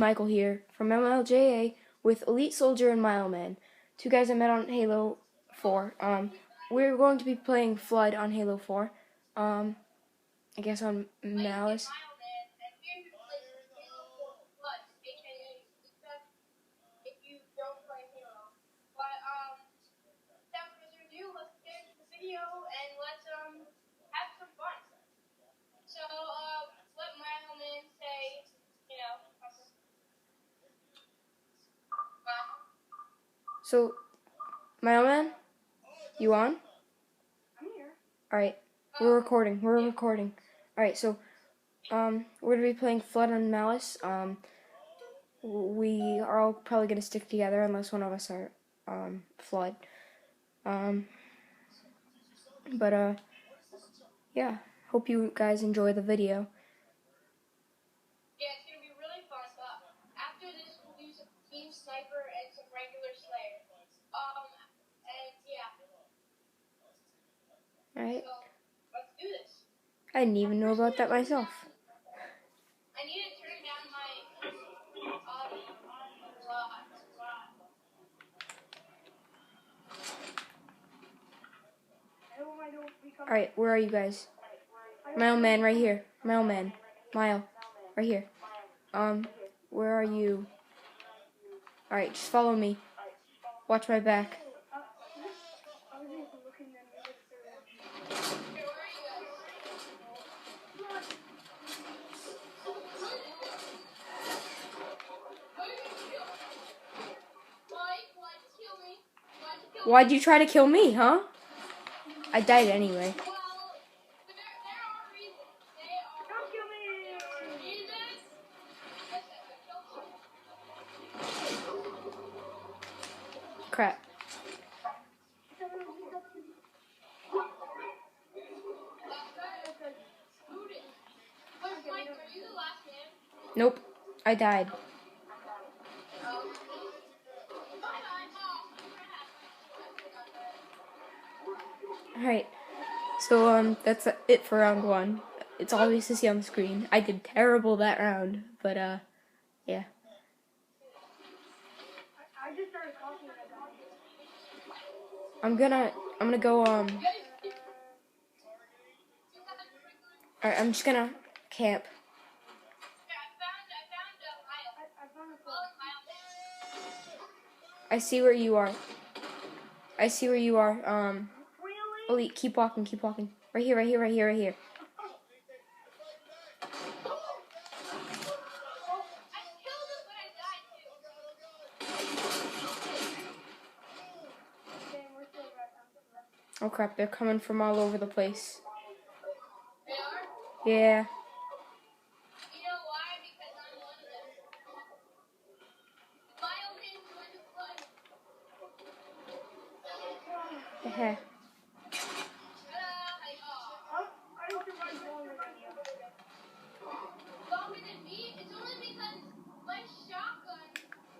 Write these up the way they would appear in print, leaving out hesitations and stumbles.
Michael here from MLJA with Elite Soldier and Mileman, two guys I met on Halo 4. We're going to be playing Flood on Halo 4. I guess on Malice. So, Mileman, you on? I'm here. Alright, we're recording. Alright, so, we're gonna be playing Flood on Malice. We are all probably gonna stick together unless one of us are, Flood. Yeah, hope you guys enjoy the video. Yeah, it's gonna be really fun. After this, we'll do some Team Sniper and some regular Slayer. And yeah. Alright. So, let's do this. I didn't even know about that myself. I need to turn down my audio a lot. Alright, where are you guys? Mileman, right here. Mileman. Mile. Right here. Where are you? Alright, just follow me. Watch my back. Why'd you try to kill me, huh? I died anyway. Crap. Nope. I died. Alright. So, that's it for round 1. It's obvious to see on the screen. I did terrible that round, but, yeah. I'm gonna go, alright, I'm just gonna camp. I see where you are. Elite, keep walking. Right here. Oh crap, they're coming from all over the place. Yeah. You know why? Because I'm one of them. The heck. Longer than me? It's only because my shotgun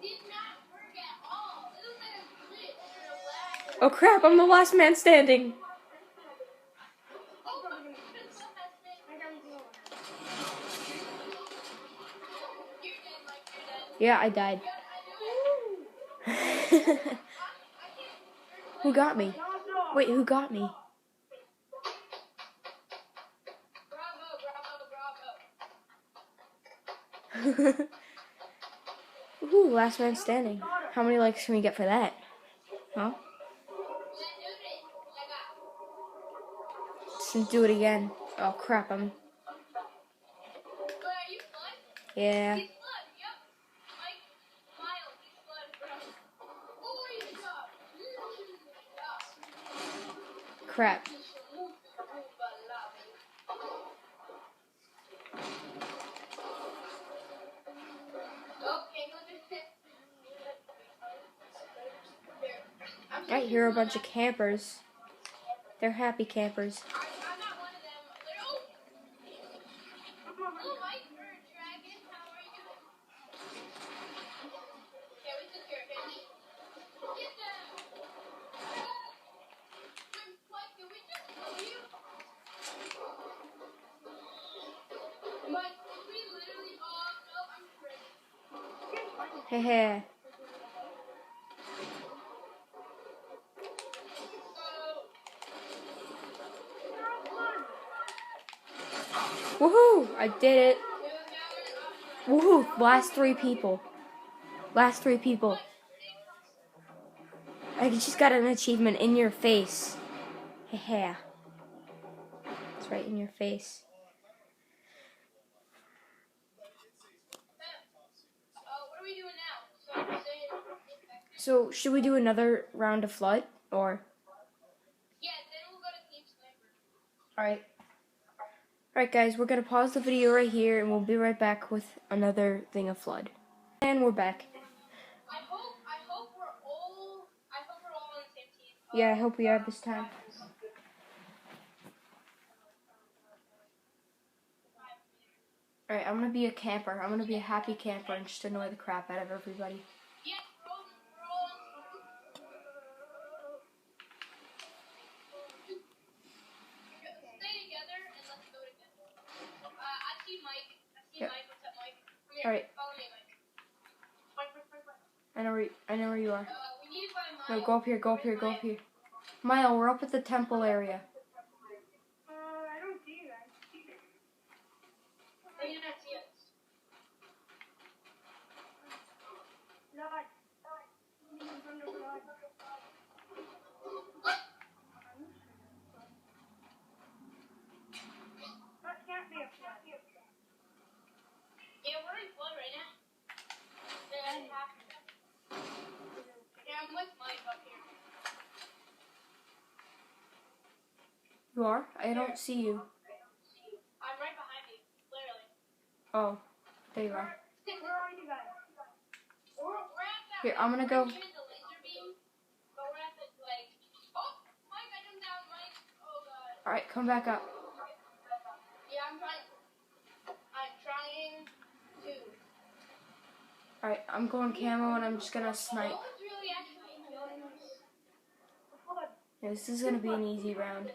did not work at all. It was like a glitch or a lag. Oh crap, I'm the last man standing. Yeah, I died. Who got me? Wait, who got me? Ooh, last man standing. How many likes can we get for that? Huh? Let's do it again. Oh crap, yeah. Crap. Right here are a bunch of campers. They're happy campers. Hehe. Woohoo! I did it. Woohoo! Last three people. Last three people. I just got an achievement in your face. Hehe. It's right in your face. What are we doing now? So I'm saying. So, should we do another round of Flood? Or? Yeah, then we'll go to Team Sniper. Alright. Alright guys, we're going to pause the video right here and we'll be right back with another thing of Flood. And we're back. I hope we're all on the same team. Yeah, I hope we are this time. Alright, I'm going to be a camper. I'm going to be a happy camper and just annoy the crap out of everybody. Yeah, we're all stay together and let's go together. I see Mike. Yep. Mike. What's up, Mike? Come here. Alright. Follow me, Mike. Mike. I know where you are. We need to find No, Mike. go up here, go up here, go up here. Mile, we're up at the temple area. I don't see you guys. They did not see us. Yeah, we're in flood right now. Yeah, I'm with Mike up here. You are? I don't see you. I'm right behind you, literally. Oh, there you are. Where are you guys? We're at that. Here, I'm gonna go. We're at the laser beam, but we're at the Oh, Mike, I jumped down, Mike. Oh God. Alright, come back up. Yeah, I'm trying to. Alright, I'm going camo and I'm just gonna snipe. No one's really actually killing us. Yeah, this is gonna be an easy round.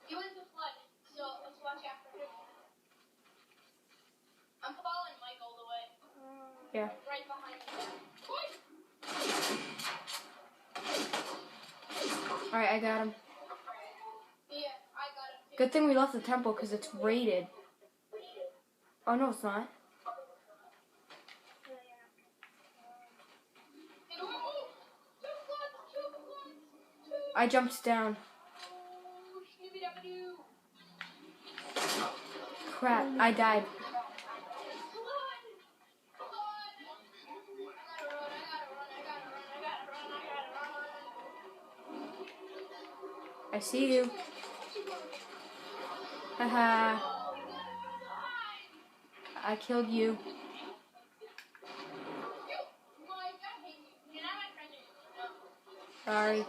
He went to flood, so let's watch after him. I'm following Mike all the way. Yeah. Right behind him. Alright, I got him. Yeah, I got him too. Good thing we left the temple because it's raided. Oh, no, it's not. I jumped down. Crap, I died. I see you. Haha. I killed you. Sorry.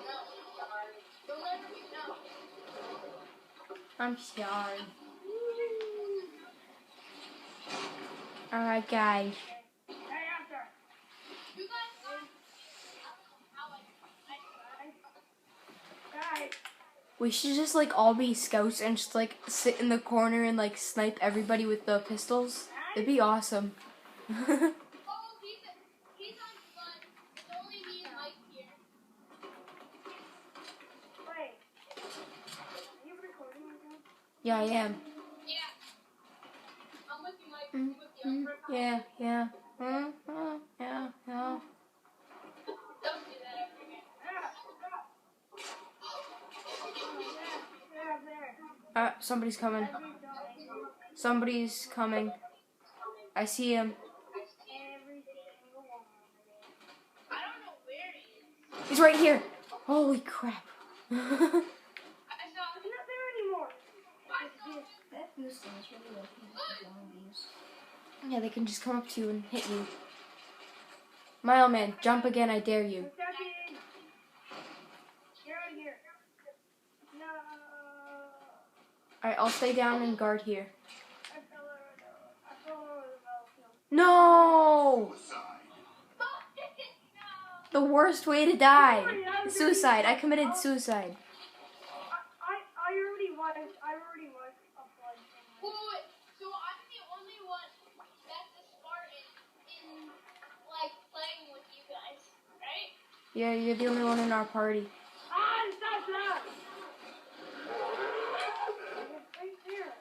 I'm sorry. Alright, guys. We should just like all be scouts and just like sit in the corner and like snipe everybody with the pistols. It'd be awesome. He's on flood. It's only me and Mike here. Wait. Are you recording again? Yeah, I am. Yeah. I'm with you, Mike. I'm with you. I'm right behind Yeah, yeah. Yeah. you. Don't do that ever again. Somebody's coming. Somebody's coming. I see him. I don't know where he is. He's right here. Holy crap. I saw him. He's not there anymore. I saw him. That boost is really lucky. Long views. Yeah, they can just come up to you and hit you. Mile Man, jump again, I dare you. Alright, I'll stay down and guard here. No! The worst way to die. Suicide. I committed suicide. I I already watched a flood thing. Wait. So I'm the only one that's a Spartan in like playing with you guys, right? Yeah, you're the only one in our party. Stop that! Right there.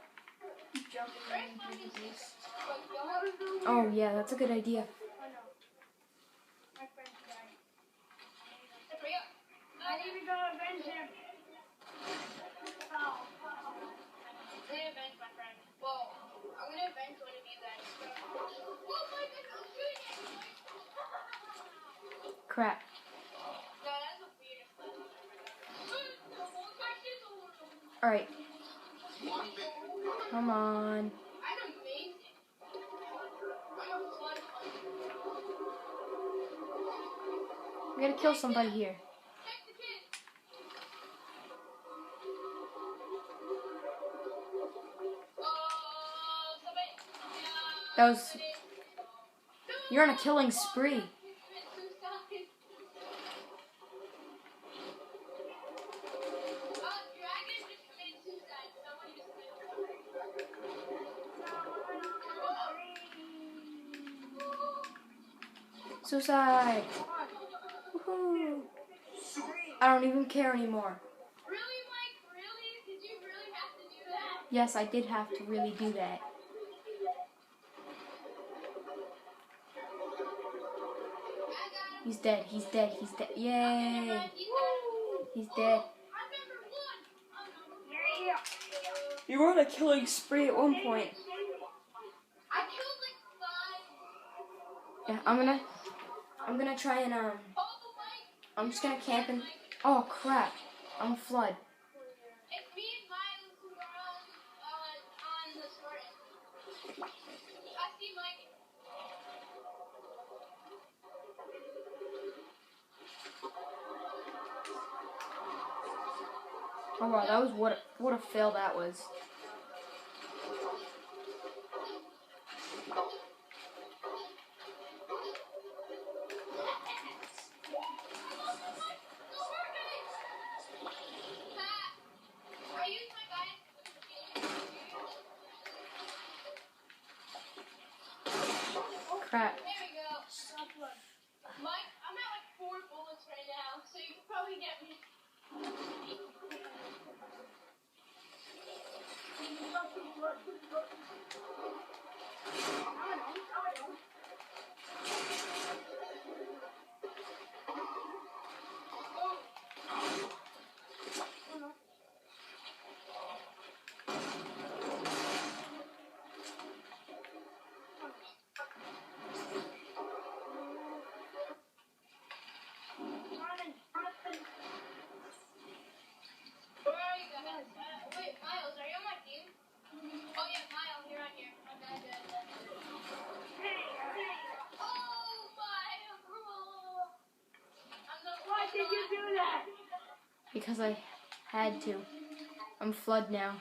Jumping into the base. Oh yeah, that's a good idea. Oh no. My friend died. Hurry up. I need to go avenge him. Oh. I'm gonna avenge my friend. Well, I'm gonna avenge one of you guys. Oh my goodness, I'm shooting it! Crap. No, that's the weirdest one. The whole question is All right. Come on. I'm amazing. I'm a flood hunter. We gotta kill somebody here. Check the kid. Somebody. That was. You're on a killing spree. Suicide. Woohoo. I don't even care anymore. Really, Mike? Really? Did you really have to do that? Yes, I did have to really do that. He's dead. He's dead. He's dead. Yay. He's dead. I'm number one. Yeah. You were on a killing spree at one point. I killed like 5. Yeah, I'm gonna try and Oh, Mike. I'm just gonna camp and. Oh crap! I'm a flood. It's me and Miles who are on the Spartan. I see Mike. Oh wow, that was what a fail that was. I used my guidance. Crap. There we go. Mike, I'm at like 4 bullets right now, so you can probably get me. Where are you guys? Wait, Miles, are you on my team? Oh yeah, Miles, you're on here. Okay, good. Oh my! Why did you do that? Because I had to. I'm flood now.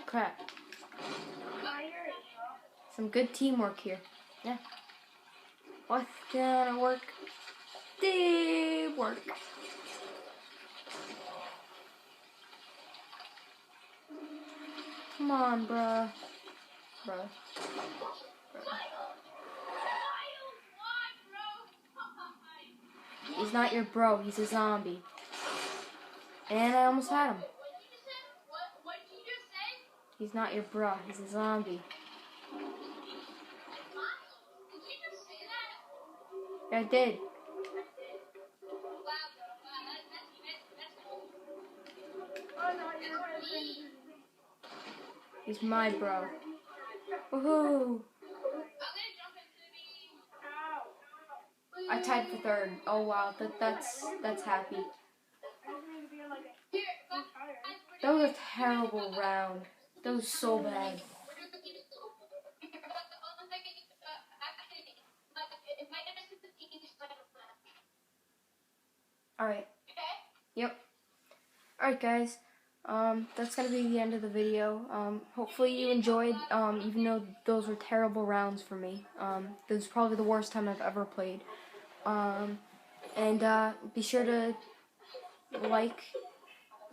Crap. I hear it. Some good teamwork here. Yeah. What's gonna work? Teamwork. Come on, bruh. Bruh. He's not your bro, he's a zombie. And I almost had him. What did you just say? He's not your bro, he's a zombie. Did you just say that? Yeah, I did. Wow, that's cool. Oh no, you're right. He's my bro. Woohoo! I'm gonna jump into the... Ow. I tied for third. Oh wow, that's happy. I just need to be like a Here, tired. That was a terrible round. That was so bad. Alright. Yep. Alright guys. That's gonna be the end of the video. Hopefully you enjoyed, even though those were terrible rounds for me. This is probably the worst time I've ever played. And be sure to like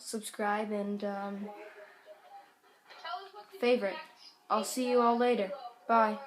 subscribe, and Tell us what to do favorite. next. I'll see you all later. Bye.